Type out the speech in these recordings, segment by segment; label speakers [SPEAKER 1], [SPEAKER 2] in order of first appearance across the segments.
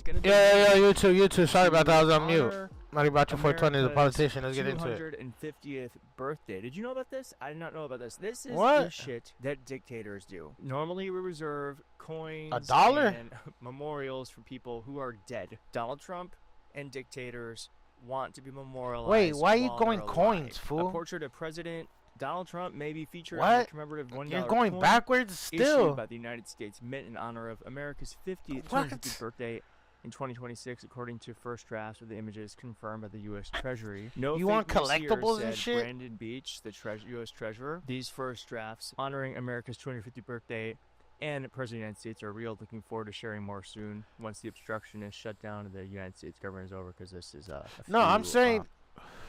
[SPEAKER 1] gonna be
[SPEAKER 2] you too. Sorry about that. I was on mute. Not about your 420 as a politician. Let's get into it.
[SPEAKER 1] 250th birthday. Did you know about this? I did not know about this. This is the shit that dictators do. Normally, we reserve coins,
[SPEAKER 2] $1,
[SPEAKER 1] and memorials for people who are dead. Donald Trump and dictators want to be memorialized.
[SPEAKER 2] Wait, why are you
[SPEAKER 1] while
[SPEAKER 2] going
[SPEAKER 1] they're
[SPEAKER 2] coins,
[SPEAKER 1] alive.
[SPEAKER 2] fool?
[SPEAKER 1] A portrait of President Donald Trump may be featured
[SPEAKER 2] What?
[SPEAKER 1] on the commemorative $1
[SPEAKER 2] You're going
[SPEAKER 1] coin
[SPEAKER 2] backwards still.
[SPEAKER 1] issued by the United States Mint in honor of America's 250th birthday in 2026, according to first drafts of the images confirmed by the U.S. Treasury. No,
[SPEAKER 2] you want collectibles and shit?
[SPEAKER 1] Brandon Beach, the U.S. Treasurer. These first drafts honoring America's 250th birthday and President of the United States are real. Looking forward to sharing more soon once the obstructionist shutdown of the United States government is over, because this is
[SPEAKER 2] no, I'm saying,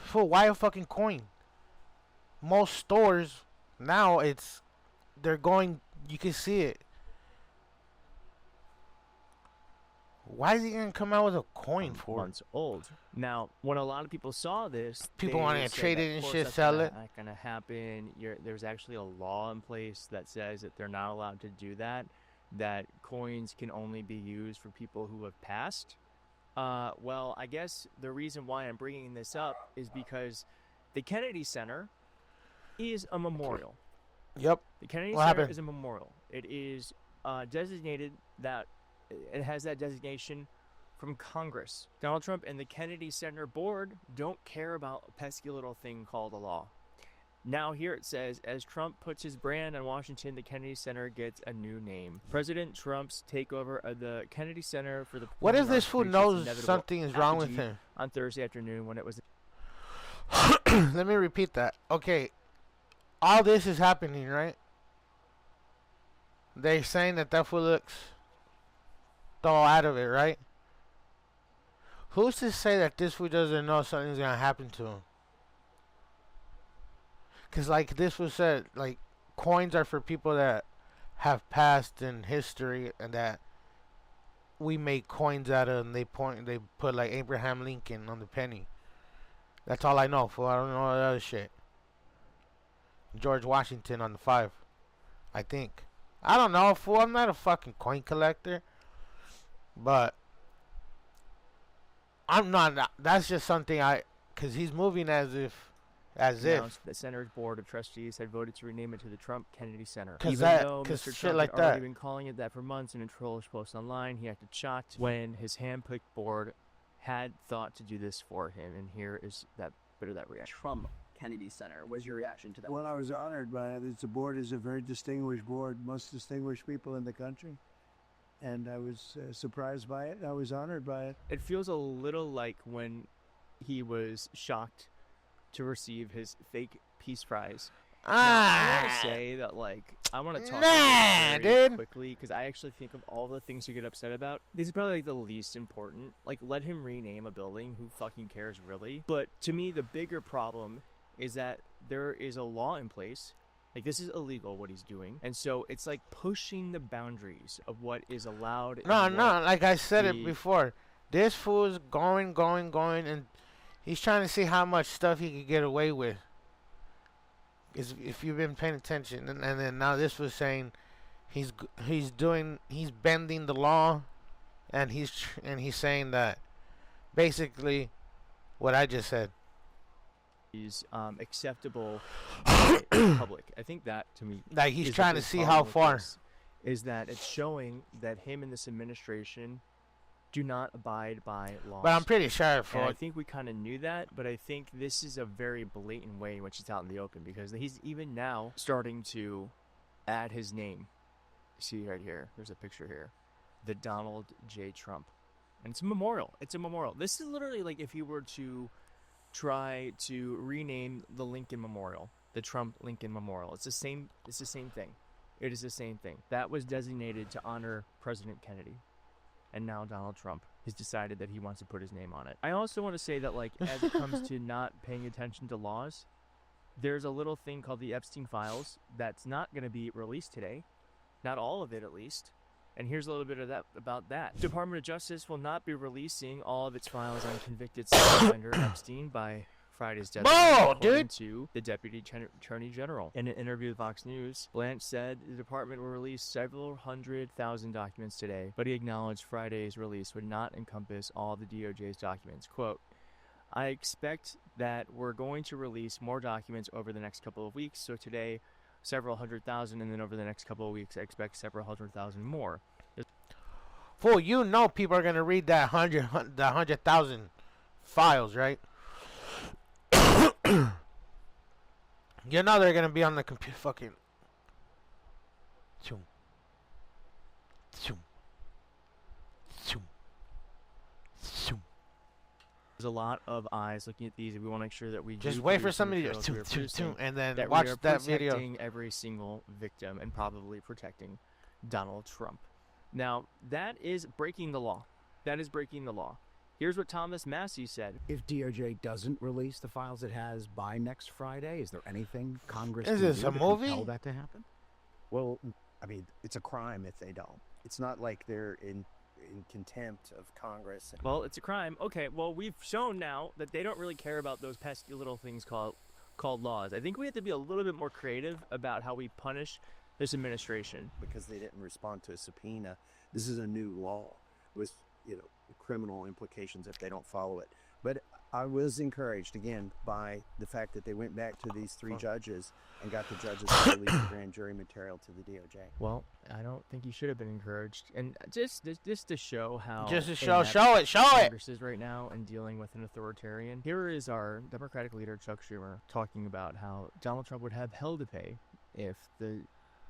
[SPEAKER 2] fool, why a fucking coin? Most stores now they're going. You can see it. Why is he gonna come out with a coin for?
[SPEAKER 1] Months old. Now, when a lot of people saw this,
[SPEAKER 2] people want to trade it and shit, sell it.
[SPEAKER 1] Not gonna happen. There's actually a law in place that says that they're not allowed to do that. That coins can only be used for people who have passed. Well, I guess the reason why I'm bringing this up is because the Kennedy Center is a memorial.
[SPEAKER 2] Yep.
[SPEAKER 1] The Kennedy Center is a memorial. It is designated that. It has that designation from Congress. Donald Trump and the Kennedy Center board don't care about a pesky little thing called a law. Now here it says, as Trump puts his brand on Washington, the Kennedy Center gets a new name. President Trump's takeover of the Kennedy Center for the...
[SPEAKER 2] What if this fool knows something is wrong with him?
[SPEAKER 1] On Thursday afternoon when it was...
[SPEAKER 2] Let me repeat that. Okay, all this is happening, right? They're saying that fool looks... all out of it, right? Who's to say that this fool doesn't know something's gonna happen to him? Cause like this was said, like coins are for people that have passed in history and that we make coins out of, and they put like Abraham Lincoln on the penny. That's all I know, fool. I don't know all the other shit. George Washington on the 5, I think. I don't know, fool. I'm not a fucking coin collector. But I'm not. That's just something because he's moving as if.
[SPEAKER 1] The Center's board of trustees had voted to rename it to the Trump Kennedy Center.
[SPEAKER 2] Because
[SPEAKER 1] Mr.
[SPEAKER 2] shit
[SPEAKER 1] Trump
[SPEAKER 2] like
[SPEAKER 1] had
[SPEAKER 2] that.
[SPEAKER 1] already been calling it that for months in a trollish post online, he acted shocked when his hand-picked board had thought to do this for him. And here is that bit of that reaction.
[SPEAKER 3] Trump Kennedy Center. What was your reaction to that?
[SPEAKER 4] Well, I was honored by it. The board is a very distinguished board, most distinguished people in the country. And I was surprised by it. I was honored by it.
[SPEAKER 1] It feels a little like when he was shocked to receive his fake peace prize. Now, I want to say that, I want to talk about this quickly, because I actually think of all the things you get upset about, this is probably the least important. Let him rename a building. Who fucking cares, really? But to me, the bigger problem is that there is a law in place. This is illegal, what he's doing. And so it's pushing the boundaries of what is allowed.
[SPEAKER 2] No, like I said it before. This fool is going, and he's trying to see how much stuff he could get away with. If you've been paying attention. And then now this was saying he's bending the law, and he's saying that basically what I just said.
[SPEAKER 1] Is acceptable by the public. I think that, to me,
[SPEAKER 2] he's trying to see how far
[SPEAKER 1] is that it's showing that him and this administration do not abide by laws.
[SPEAKER 2] But I'm pretty sure
[SPEAKER 1] I think we kind of knew that, but I think this is a very blatant way in which it's out in the open, because he's even now starting to add his name. See right here, there's a picture here, the Donald J. Trump, and it's a memorial. This is literally if you were to try to rename the Lincoln Memorial, the Trump Lincoln Memorial. It's the same thing. It is the same thing. That was designated to honor President Kennedy. And now Donald Trump has decided that he wants to put his name on it. I also want to say that as it comes to not paying attention to laws, there's a little thing called the Epstein files that's not going to be released today. Not all of it, at least. And here's a little bit of that about that. Department of Justice will not be releasing all of its files on convicted sex offender Epstein by Friday's
[SPEAKER 2] Bull,
[SPEAKER 1] deadline, according
[SPEAKER 2] dude.
[SPEAKER 1] to the Deputy Attorney General. In an interview with Fox News, Blanche said the department will release several 100,000 documents today, but he acknowledged Friday's release would not encompass all the DOJ's documents. Quote, I expect that we're going to release more documents over the next couple of weeks, so today several 100,000, and then over the next couple of weeks I expect several 100,000 more.
[SPEAKER 2] Fool, you know people are gonna read that 100,000 files, right? You know they're gonna be on the computer fucking. Choom. Choom. Choom. Choom.
[SPEAKER 1] There's a lot of eyes looking at these, and we want to make sure that we
[SPEAKER 2] Just
[SPEAKER 1] do
[SPEAKER 2] wait for
[SPEAKER 1] produce the
[SPEAKER 2] somebody to
[SPEAKER 1] materials we are producing,
[SPEAKER 2] and then
[SPEAKER 1] that
[SPEAKER 2] watch
[SPEAKER 1] we are
[SPEAKER 2] that video.
[SPEAKER 1] protecting every single victim and probably protecting Donald Trump. Now, that is breaking the law. That is breaking the law. Here's what Thomas Massey said.
[SPEAKER 5] If DOJ doesn't release the files it has by next Friday, is there anything Congress
[SPEAKER 2] Is
[SPEAKER 5] can
[SPEAKER 2] this
[SPEAKER 5] do
[SPEAKER 2] a
[SPEAKER 5] to
[SPEAKER 2] movie?
[SPEAKER 5] compel that to happen?
[SPEAKER 3] Well, I mean, it's a crime if they don't. It's not like they're in contempt of Congress.
[SPEAKER 1] Well, it's a crime. Okay, well, we've shown now that they don't really care about those pesky little things called laws. I think we have to be a little bit more creative about how we punish this administration.
[SPEAKER 3] Because they didn't respond to a subpoena. This is a new law with, criminal implications if they don't follow it. But I was encouraged, again, by the fact that they went back to these three judges and got the judges to release the grand jury material to the DOJ.
[SPEAKER 1] Well, I don't think you should have been encouraged. And just to show how
[SPEAKER 2] Just to
[SPEAKER 1] inept
[SPEAKER 2] show it.
[SPEAKER 1] Congress is right now in dealing with an authoritarian. Here is our Democratic leader, Chuck Schumer, talking about how Donald Trump would have hell to pay if the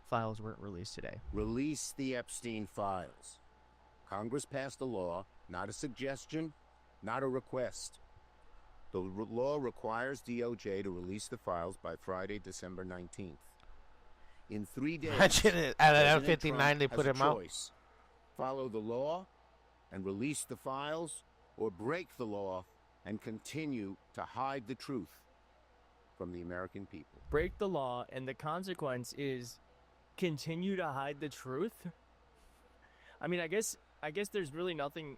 [SPEAKER 1] files weren't released today.
[SPEAKER 6] Release the Epstein files. Congress passed a law, not a suggestion, not a request. The law requires DOJ to release the files by Friday, December 19th. In 3 days,
[SPEAKER 2] Imagine it. At
[SPEAKER 6] President
[SPEAKER 2] 59
[SPEAKER 6] Trump
[SPEAKER 2] they
[SPEAKER 6] has
[SPEAKER 2] put
[SPEAKER 6] a
[SPEAKER 2] him out.
[SPEAKER 6] choice. Follow the law and release the files, or break the law and continue to hide the truth from the American people.
[SPEAKER 1] Break the law, and the consequence is continue to hide the truth? I mean, I guess there's really nothing.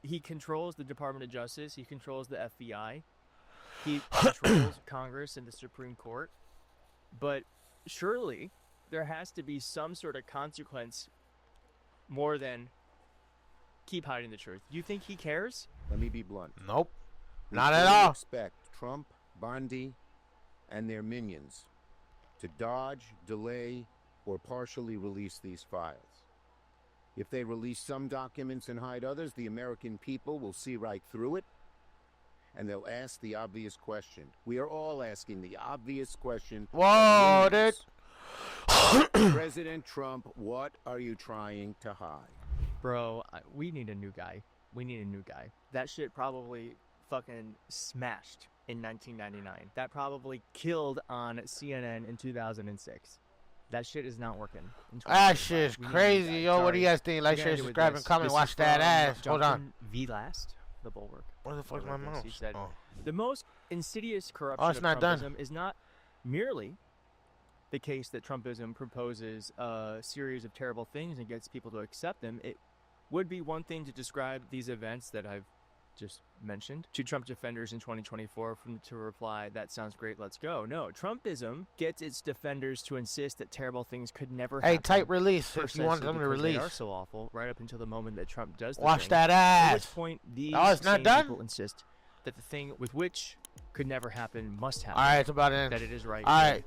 [SPEAKER 1] He controls the Department of Justice. He controls the FBI. He controls Congress and the Supreme Court. But surely there has to be some sort of consequence more than keep hiding the truth. Do you think he cares?
[SPEAKER 6] Let me be blunt.
[SPEAKER 2] Nope.
[SPEAKER 6] We
[SPEAKER 2] Not at
[SPEAKER 6] fully
[SPEAKER 2] all.
[SPEAKER 6] expect Trump, Bondi, and their minions to dodge, delay, or partially release these files. If they release some documents and hide others, the American people will see right through it, and they'll ask the obvious question. We are all asking the obvious question.
[SPEAKER 2] Whoa,
[SPEAKER 6] of
[SPEAKER 2] dude.
[SPEAKER 6] millions. President Trump, what are you trying to hide?
[SPEAKER 1] Bro, we need a new guy. We need a new guy. That shit probably fucking smashed in 1999. That probably killed on CNN in 2006. That shit is not working.
[SPEAKER 2] That shit is
[SPEAKER 1] We need a new
[SPEAKER 2] crazy,
[SPEAKER 1] guy.
[SPEAKER 2] yo. What do
[SPEAKER 1] Sorry.
[SPEAKER 2] you guys think? Like,
[SPEAKER 1] We're
[SPEAKER 2] share,
[SPEAKER 1] gonna do with
[SPEAKER 2] subscribe, and
[SPEAKER 1] this.
[SPEAKER 2] comment.
[SPEAKER 1] This
[SPEAKER 2] Watch
[SPEAKER 1] is
[SPEAKER 2] that
[SPEAKER 1] from
[SPEAKER 2] ass. Hold on.
[SPEAKER 1] Jonathan V. Last, the Bulwark.
[SPEAKER 2] Where the fuck's my
[SPEAKER 1] Whatever it is.
[SPEAKER 2] mouse?
[SPEAKER 1] He said,
[SPEAKER 2] Oh.
[SPEAKER 1] the most insidious corruption
[SPEAKER 2] Oh, it's
[SPEAKER 1] of
[SPEAKER 2] not done.
[SPEAKER 1] Trumpism is not merely the case that Trumpism proposes a series of terrible things and gets people to accept them. It would be one thing to describe these events that I've just mentioned to Trump defenders in 2024 to reply, that sounds great, let's go. No, Trumpism gets its defenders to insist that terrible things could never happen.
[SPEAKER 2] Hey, type release if you want
[SPEAKER 1] precisely
[SPEAKER 2] them to
[SPEAKER 1] because they
[SPEAKER 2] release.
[SPEAKER 1] are so awful, right up until the moment that Trump does the
[SPEAKER 2] Watch
[SPEAKER 1] thing.
[SPEAKER 2] that
[SPEAKER 1] At which
[SPEAKER 2] ass.
[SPEAKER 1] point these
[SPEAKER 2] Oh, it's not
[SPEAKER 1] same
[SPEAKER 2] done?
[SPEAKER 1] people insist that the thing with which could never happen must happen.
[SPEAKER 2] All right, it's about to end.
[SPEAKER 1] That it is right.
[SPEAKER 2] All
[SPEAKER 1] here
[SPEAKER 2] right.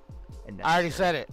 [SPEAKER 1] and
[SPEAKER 2] I already
[SPEAKER 1] necessary.
[SPEAKER 2] said it.